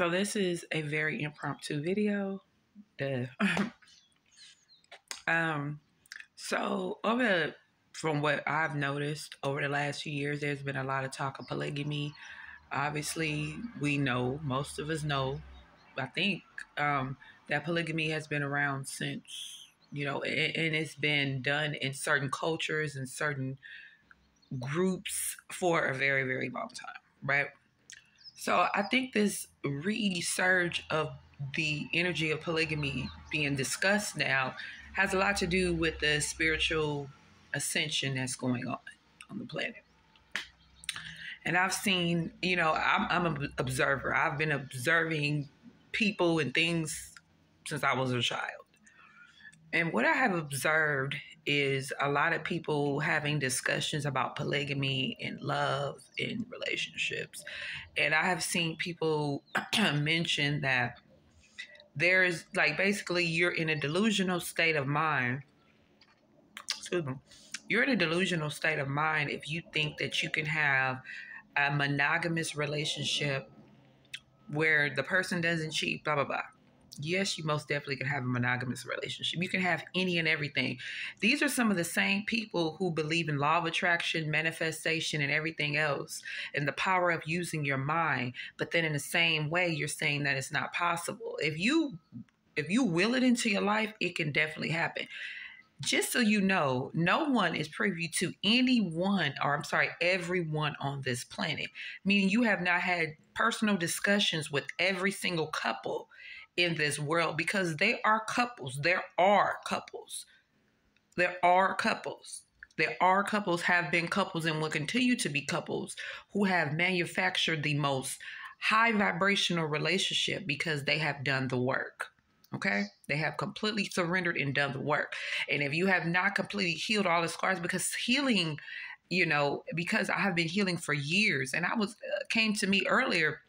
So this is a very impromptu video. Duh. um, so from what I've noticed over the last few years, there's been a lot of talk of polygamy. Obviously, we know, most of us know, I think, that polygamy has been around since, and it's been done in certain cultures and certain groups for a very, very long time, right? So I think this resurge of the energy of polygamy being discussed now has a lot to do with the spiritual ascension that's going on the planet. And I've seen, I'm an observer. I've been observing people and things since I was a child. And what I have observed is a lot of people having discussions about polygamy and love in relationships. And I have seen people mention that there's basically you're in a delusional state of mind. Excuse me. You're in a delusional state of mind if you think that you can have a monogamous relationship where the person doesn't cheat, blah, blah, blah. Yes, you most definitely can have a monogamous relationship. You can have any and everything. These are some of the same people who believe in law of attraction, manifestation, and everything else, and the power of using your mind. But then in the same way, you're saying that it's not possible. If you will it into your life, it can definitely happen. Just so you know, no one is privy to everyone on this planet. Meaning you have not had personal discussions with every single couple in this world, because they are couples. There are couples. There are couples. There are couples, have been couples, and will continue to be couples who have manufactured the most high vibrational relationship because they have done the work. Okay? They have completely surrendered and done the work. And if you have not completely healed all the scars, because healing, because I have been healing for years, and came to me earlier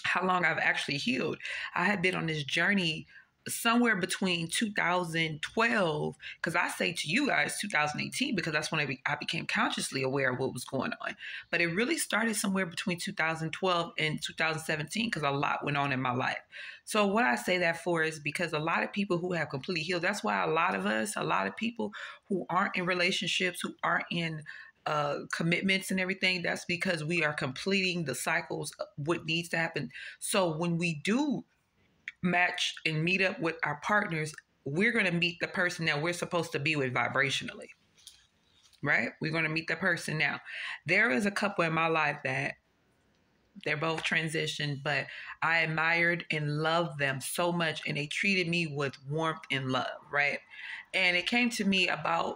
how long I've actually healed. I had been on this journey somewhere between 2012, because I say to you guys 2018, because that's when I became consciously aware of what was going on. But it really started somewhere between 2012 and 2017, because a lot went on in my life. So what I say that for is because a lot of people who have completely healed, that's why a lot of people who aren't in relationships, who aren't in commitments and everything, that's because we are completing the cycles of what needs to happen. So when we do match and meet up with our partners, we're going to meet the person that we're supposed to be with vibrationally, right? We're going to meet the person. Now, there is a couple in my life that they're both transitioned, but I admired and loved them so much, and they treated me with warmth and love, right? And it came to me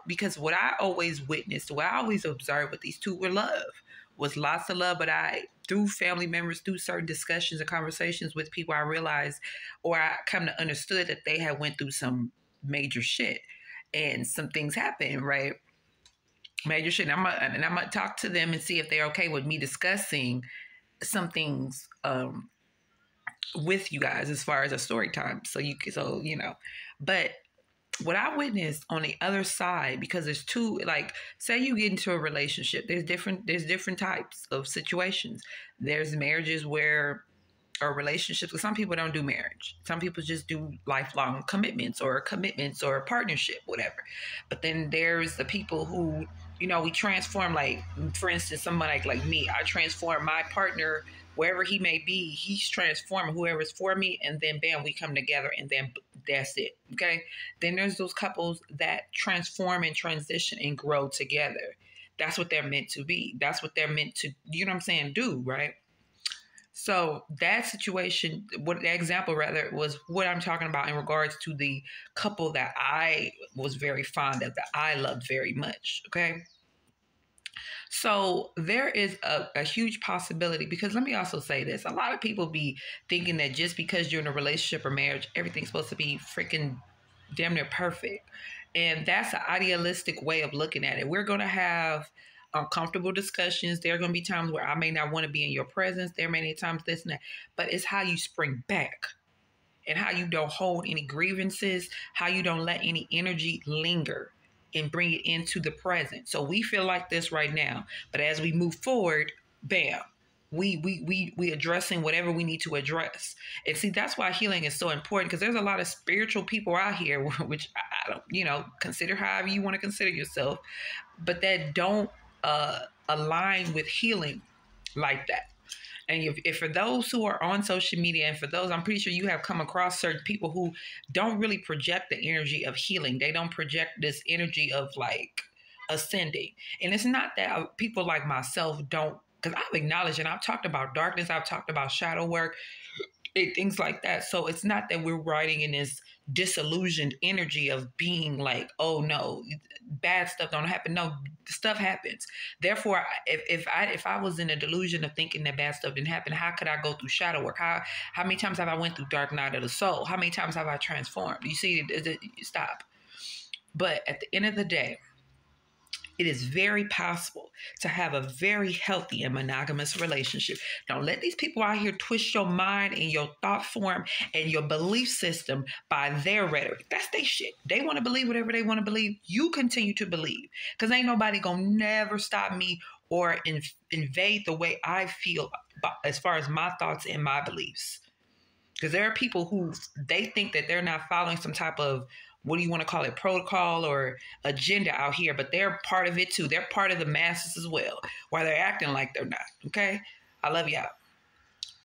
because what I always witnessed, what I always observed with these two was lots of love. But through family members, through certain discussions and conversations with people, I realized, or I come to understood that they had went through some major shit, and some things happened, right? Major shit. And I'm gonna talk to them and see if they're okay with me discussing some things with you guys as far as a story time. But what I witnessed on the other side, because there's two, say you get into a relationship, there's different types of situations. There's marriages or relationships, because some people don't do marriage. Some people just do lifelong commitments or a partnership, whatever. But then there's the people who, we transform, for instance, somebody like me, I transform my partner wherever he may be. He's transforming whoever's for me, and then bam, we come together, and then that's it. Okay. Then there's those couples that transform and transition and grow together. That's what they're meant to be. That's what they're meant to, do, right? So that situation, the example was what I'm talking about in regards to the couple that I was very fond of, that I loved very much. Okay. So there is a huge possibility, because let me also say this. A lot of people be thinking that just because you're in a relationship or marriage, everything's supposed to be freaking damn near perfect. And that's an idealistic way of looking at it. We're going to have uncomfortable discussions. There are going to be times where I may not want to be in your presence. There are many times this and that. But it's how you spring back, and how you don't hold any grievances, how you don't let any energy linger and bring it into the present. So we feel like this right now, but as we move forward, bam, we addressing whatever we need to address. And see, that's why healing is so important, because there's a lot of spiritual people out here, which I don't, consider however you want to consider yourself, but that don't align with healing like that. And if for those who are on social media, and for those, I'm pretty sure you have come across certain people who don't really project the energy of healing. They don't project this energy of like ascending. And it's not that people like myself don't, because I've acknowledged and I've talked about darkness, I've talked about shadow work, things like that. So it's not that we're writing in this disillusioned energy of being like, oh no, bad stuff don't happen. No, stuff happens. Therefore, if I was in a delusion of thinking that bad stuff didn't happen, how could I go through shadow work? How many times have I went through dark night of the soul? How many times have I transformed? You see, stop. But at the end of the day, it is very possible to have a very healthy and monogamous relationship. Don't let these people out here twist your mind and your thought form and your belief system by their rhetoric. That's their shit. They want to believe whatever they want to believe. You continue to believe, because ain't nobody gonna never stop me or invade the way I feel as far as my thoughts and my beliefs. Because there are people who they think that they're not following some type of, what do you want to call it, protocol or agenda out here, but they're part of it too. They're part of the masses as well, while they're acting like they're not. Okay? I love y'all.